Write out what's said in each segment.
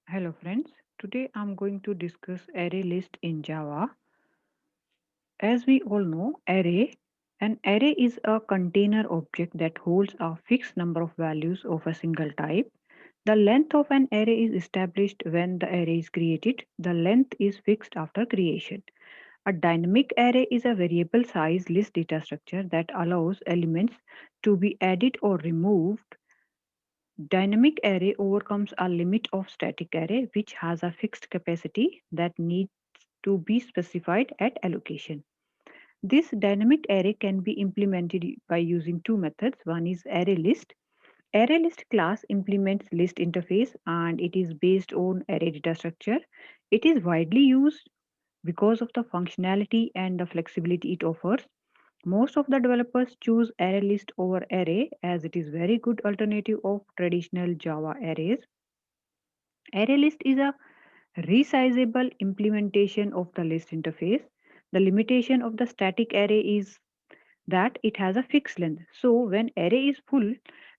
Hello friends, today I'm going to discuss array list in Java. As we all know, an array is a container object that holds a fixed number of values of a single type. The length of an array is established when the array is created. The length is fixed after creation. A dynamic array is a variable size list data structure that allows elements to be added or removed. Dynamic array overcomes a limit of static array which has a fixed capacity that needs to be specified at allocation. This dynamic array can be implemented by using two methods. One is array list. Array list class implements list interface and it is based on array data structure. It is widely used because of the functionality and the flexibility it offers. Most of the developers choose ArrayList over array as it is very good alternative of traditional Java arrays. ArrayList is a resizable implementation of the list interface. The limitation of the static array is that it has a fixed length. So when array is full,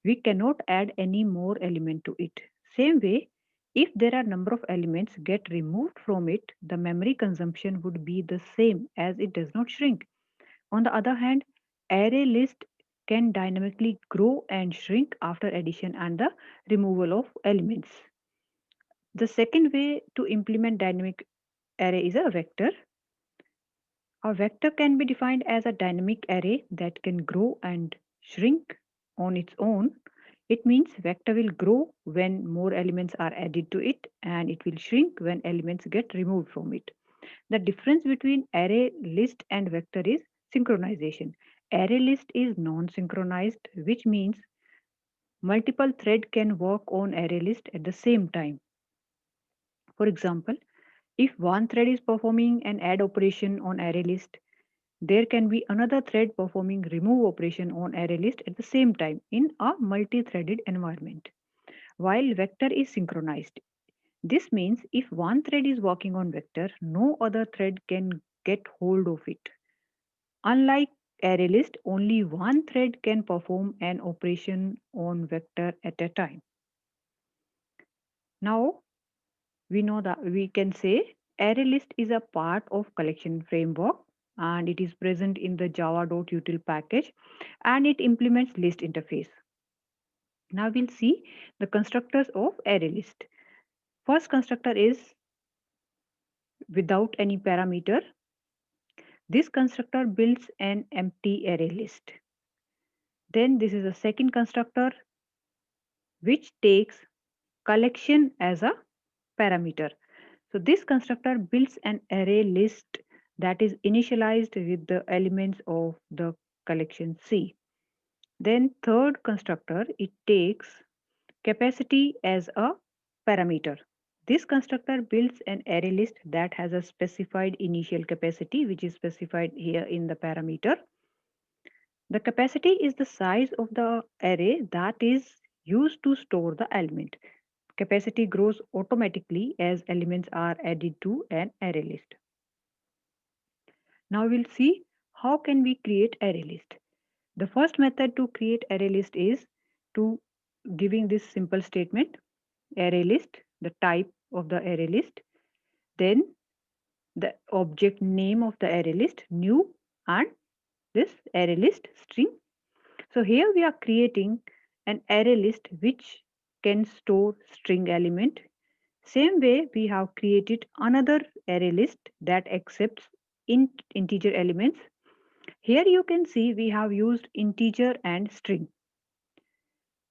we cannot add any more element to it. Same way, if there are number of elements get removed from it, the memory consumption would be the same as it does not shrink. On the other hand, array list can dynamically grow and shrink after addition and the removal of elements. The second way to implement dynamic array is a vector. A vector can be defined as a dynamic array that can grow and shrink on its own. It means vector will grow when more elements are added to it and it will shrink when elements get removed from it. The difference between array list and vector is synchronization. Array list is non-synchronized, which means multiple thread can work on array list at the same time. For example, if one thread is performing an add operation on array list, there can be another thread performing remove operation on array list at the same time in a multi-threaded environment. While vector is synchronized, this means if one thread is working on vector, no other thread can get hold of it. Unlike ArrayList, only one thread can perform an operation on vector at a time. Now we know that we can say ArrayList is a part of collection framework and it is present in the java.util package and it implements list interface. Now we'll see the constructors of ArrayList. First constructor is without any parameter. This constructor builds an empty array list. Then this is a second constructor which takes collection as a parameter. So this constructor builds an array list that is initialized with the elements of the collection C. Then third constructor, it takes capacity as a parameter. This constructor builds an array list that has a specified initial capacity which is specified here in the parameter. The capacity is the size of the array that is used to store the element. Capacity grows automatically as elements are added to an array list. Now we'll see how can we create array list. The first method to create array list is to giving this simple statement array list, the type of the array list, then the object name of the array list, new, and this array list string. So here we are creating an array list which can store string element. Same way we have created another array list that accepts integer elements. Here you can see we have used integer and string.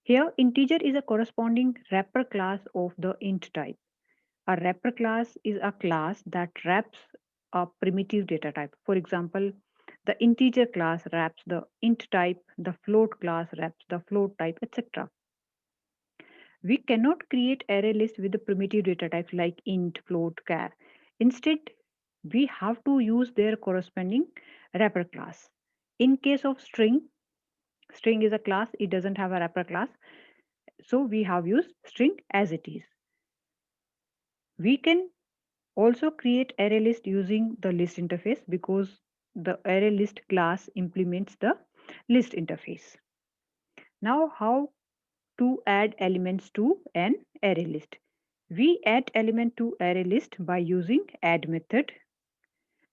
Here integer is a corresponding wrapper class of the int type. A wrapper class is a class that wraps a primitive data type. For example, the integer class wraps the int type, the float class wraps the float type, etc. We cannot create array list with the primitive data types like int, float, char. Instead, we have to use their corresponding wrapper class. In case of string, string is a class, it doesn't have a wrapper class. So we have used string as it is. We can also create array list using the list interface because the array list class implements the list interface. Now how to add elements to an array list? We add element to array list by using add method.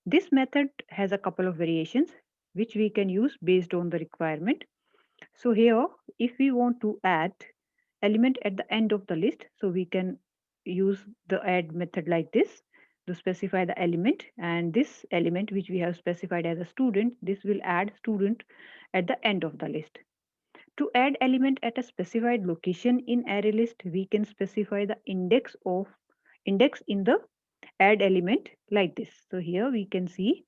This method has a couple of variations which we can use based on the requirement. So here, if we want to add element at the end of the list, so we can use the add method like this to specify the element, and this element which we have specified as a student, this will add student at the end of the list. To add element at a specified location in array list, we can specify the index in the add element like this. So here we can see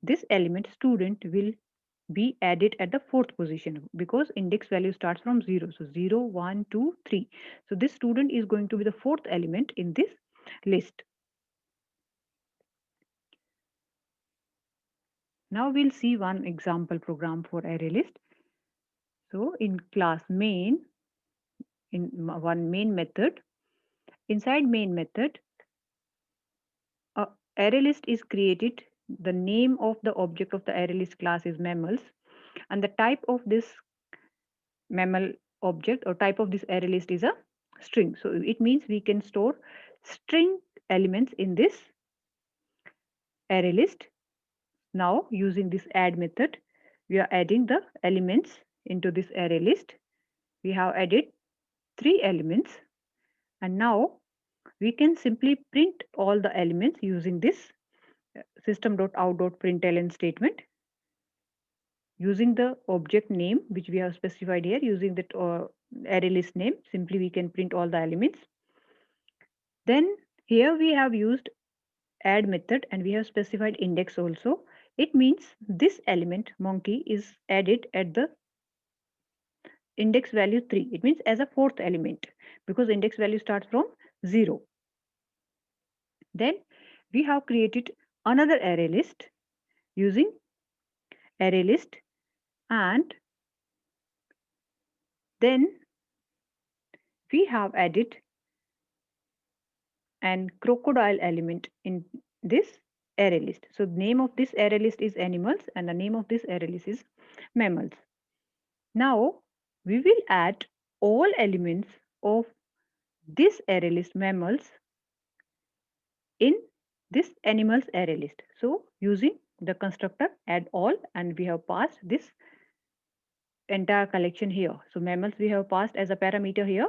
this element student will be added at the fourth position because index value starts from 0. So 0, 1, 2, 3. So this student is going to be the fourth element in this list. Now we'll see one example program for array list. So in class main, in one main method, inside main method, a array list is created. The name of the object of the array list class is mammals, and the type of this mammal object or type of this array list is a string. So it means we can store string elements in this array list. Now using this add method, we are adding the elements into this array list. We have added 3 elements, and now we can simply print all the elements using this system.out.println statement. Using the object name which we have specified here, using the array list name, simply we can print all the elements. Then here we have used add method and we have specified index also. It means this element monkey is added at the index value 3. It means as a fourth element because index value starts from 0. Then we have created another array list using array list, and then we have added an crocodile element in this array list. So name of this array list is animals and the name of this array list is mammals. Now we will add all elements of this array list mammals in this animals array list. So using the constructor add all, and we have passed this entire collection here. So mammals we have passed as a parameter here,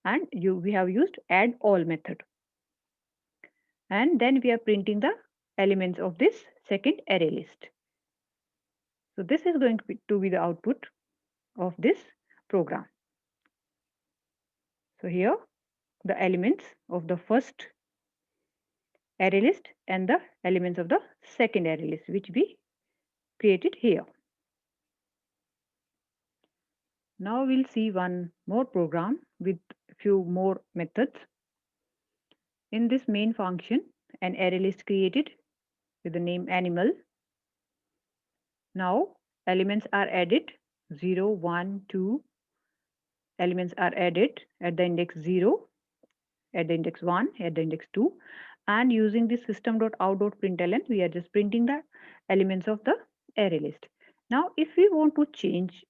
and we have used add all method. And then we are printing the elements of this second array list. So this is going to be the output of this program. So here the elements of the first array list and the elements of the second array list which we created here. Now we'll see one more program with few more methods. In this main function, an array list created with the name animal. Now elements are added 0, 1, 2. Elements are added at the index 0, at the index 1, at the index 2, and using this system.out.println we are just printing the elements of the array list. Now if we want to change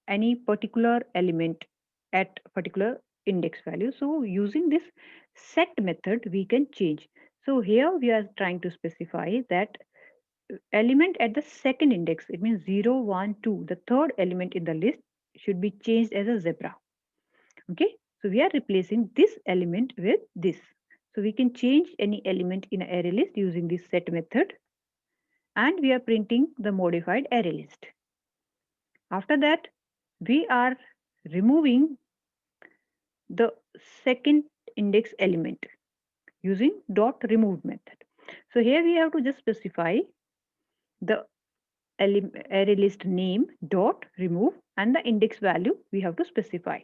any particular element at particular index value, so using this set method we can change. So here we are trying to specify that element at the second index, it means 0, 1, 2, the third element in the list should be changed as a zebra. Okay, so we are replacing this element with this. So we can change any element in an array list using this set method, and we are printing the modified array list. After that, we are removing the second index element using dot remove method. So here we have to just specify the array list name dot remove and the index value we have to specify.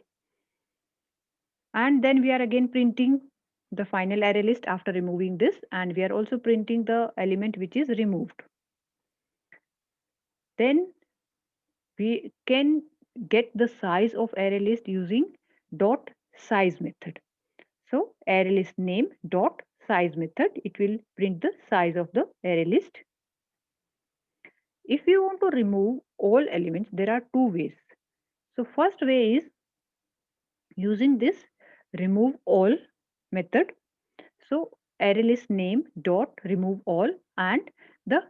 And then we are again printing the final array list after removing this, and we are also printing the element which is removed. Then we can get the size of array list using dot size method. So array list name dot size method, it will print the size of the array list. If you want to remove all elements, there are two ways. So first way is using this remove all method. So array list name dot remove all and the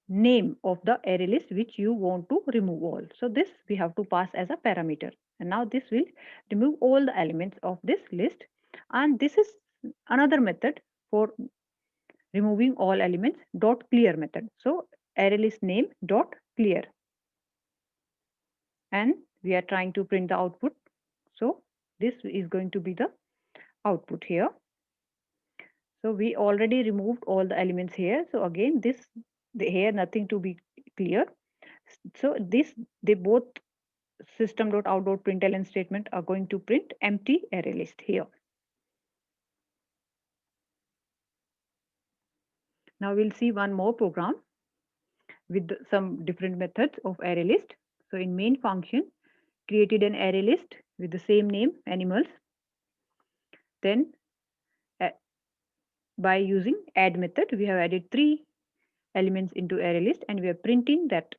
name of the array list which you want to remove all. So this we have to pass as a parameter, and now this will remove all the elements of this list. And this is another method for removing all elements, dot clear method. So array list name dot clear, and we are trying to print the output. So this is going to be the output here. So we already removed all the elements here. So again, here nothing to be clear. So this they both system.out.println statement are going to print empty array list here. Now we'll see one more program with some different methods of array list. So in main function, created an array list with the same name animals. Then by using add method, we have added 3 elements into array list and we are printing that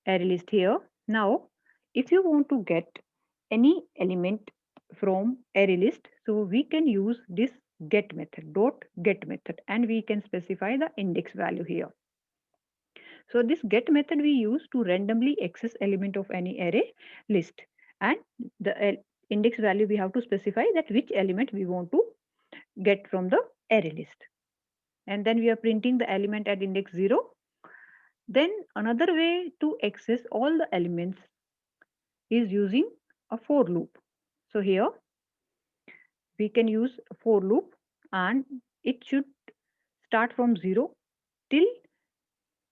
array list here. Now, if you want to get any element from array list, so we can use this get method, dot get method, and we can specify the index value here. So this get method we use to randomly access element of any array list, and the index value we have to specify that which element we want to get from the array list. And then we are printing the element at index 0. Then another way to access all the elements is using a for loop. So here we can use a for loop and it should start from 0 till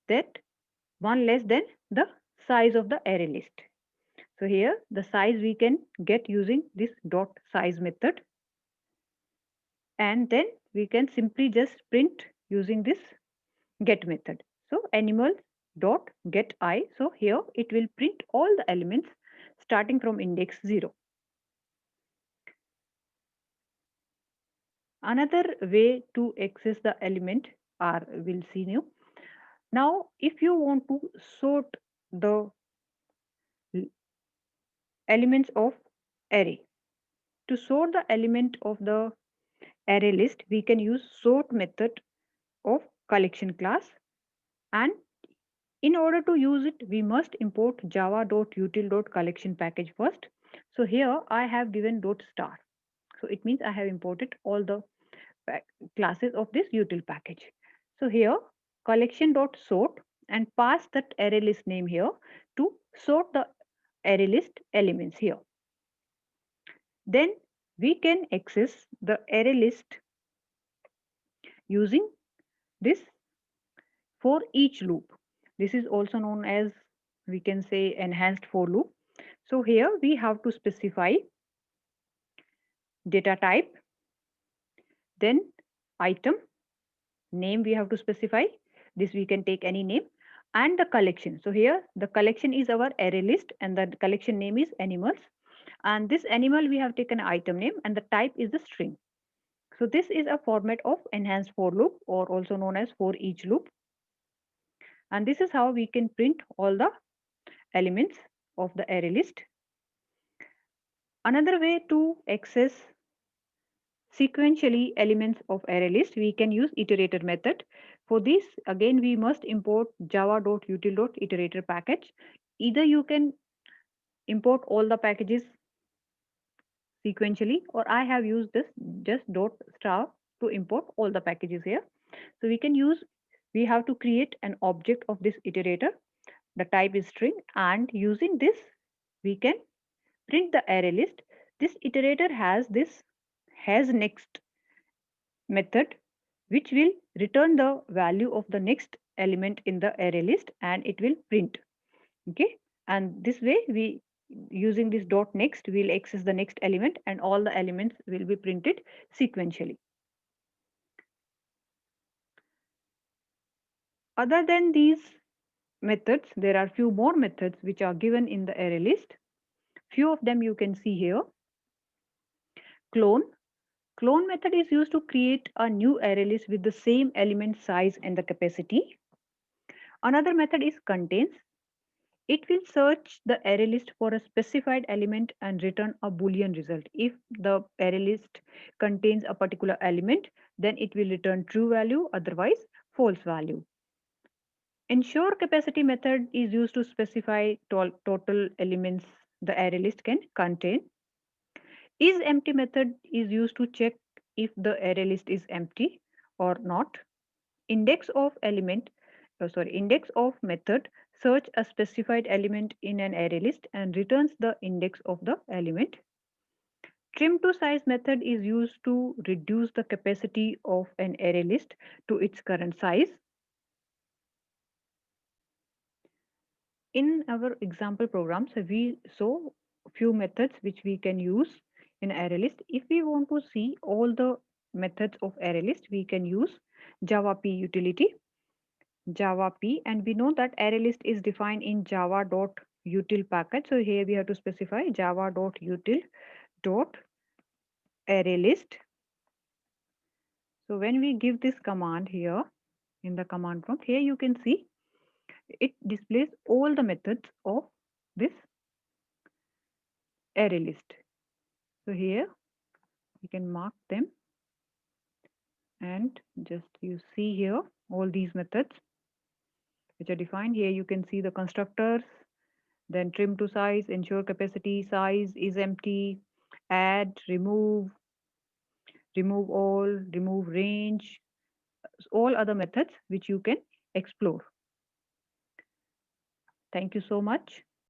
that 1 less than the size of the array list. So here the size we can get using this dot size method, and then we can simply just print using this get method. So animal dot get I. So here it will print all the elements starting from index 0. Another way to access the element are we'll see now. Now, if you want to sort the elements of array, to sort the element of the array list, we can use sort method of collection class. And in order to use it, we must import java.util.collection package first. So here I have given dot star. So it means I have imported all the classes of this util package. So here collection.sort and pass that array list name here to sort the array list elements here. Then we can access the array list using this for each loop. This is also known as, we can say, enhanced for loop. So here we have to specify data type, then item name we have to specify. This we can take any name, and the collection. So here the collection is our array list and the collection name is animals, and this animal we have taken item name and the type is the string. So this is a format of enhanced for loop, or also known as for each loop, and this is how we can print all the elements of the array list. Another way to access sequentially elements of array list, we can use iterator method. For this, again, we must import java.util.iterator package. Either you can import all the packages sequentially, or I have used this just dot star to import all the packages here. So we have to create an object of this iterator. The type is string, and using this, we can print the array list. This iterator has this has next method which will return the value of the next element in the array list and it will print. Okay, and this way we using this dot next we'll access the next element and all the elements will be printed sequentially. Other than these methods, there are few more methods which are given in the array list. Few of them you can see here. Clone. Clone method is used to create a new array list with the same element size and the capacity. Another method is contains. It will search the array list for a specified element and return a Boolean result. If the array list contains a particular element, then it will return true value, otherwise false value. Ensure capacity method is used to specify total elements the array list can contain. Is empty method is used to check if the array list is empty or not. Index of index of method search a specified element in an array list and returns the index of the element. Trim to size method is used to reduce the capacity of an array list to its current size. In our example programs, we saw few methods which we can use in array list. If we want to see all the methods of array list, we can use Java P utility, Java P, and we know that array list is defined in java.util package. So here we have to specify java.util dot array list. So when we give this command here in the command prompt, here you can see it displays all the methods of this array list. So here you can mark them and just you see here all these methods which are defined. Here you can see the constructors, then trim to size, ensure capacity size is empty, add, remove all, remove range, all other methods which you can explore. Thank you so much.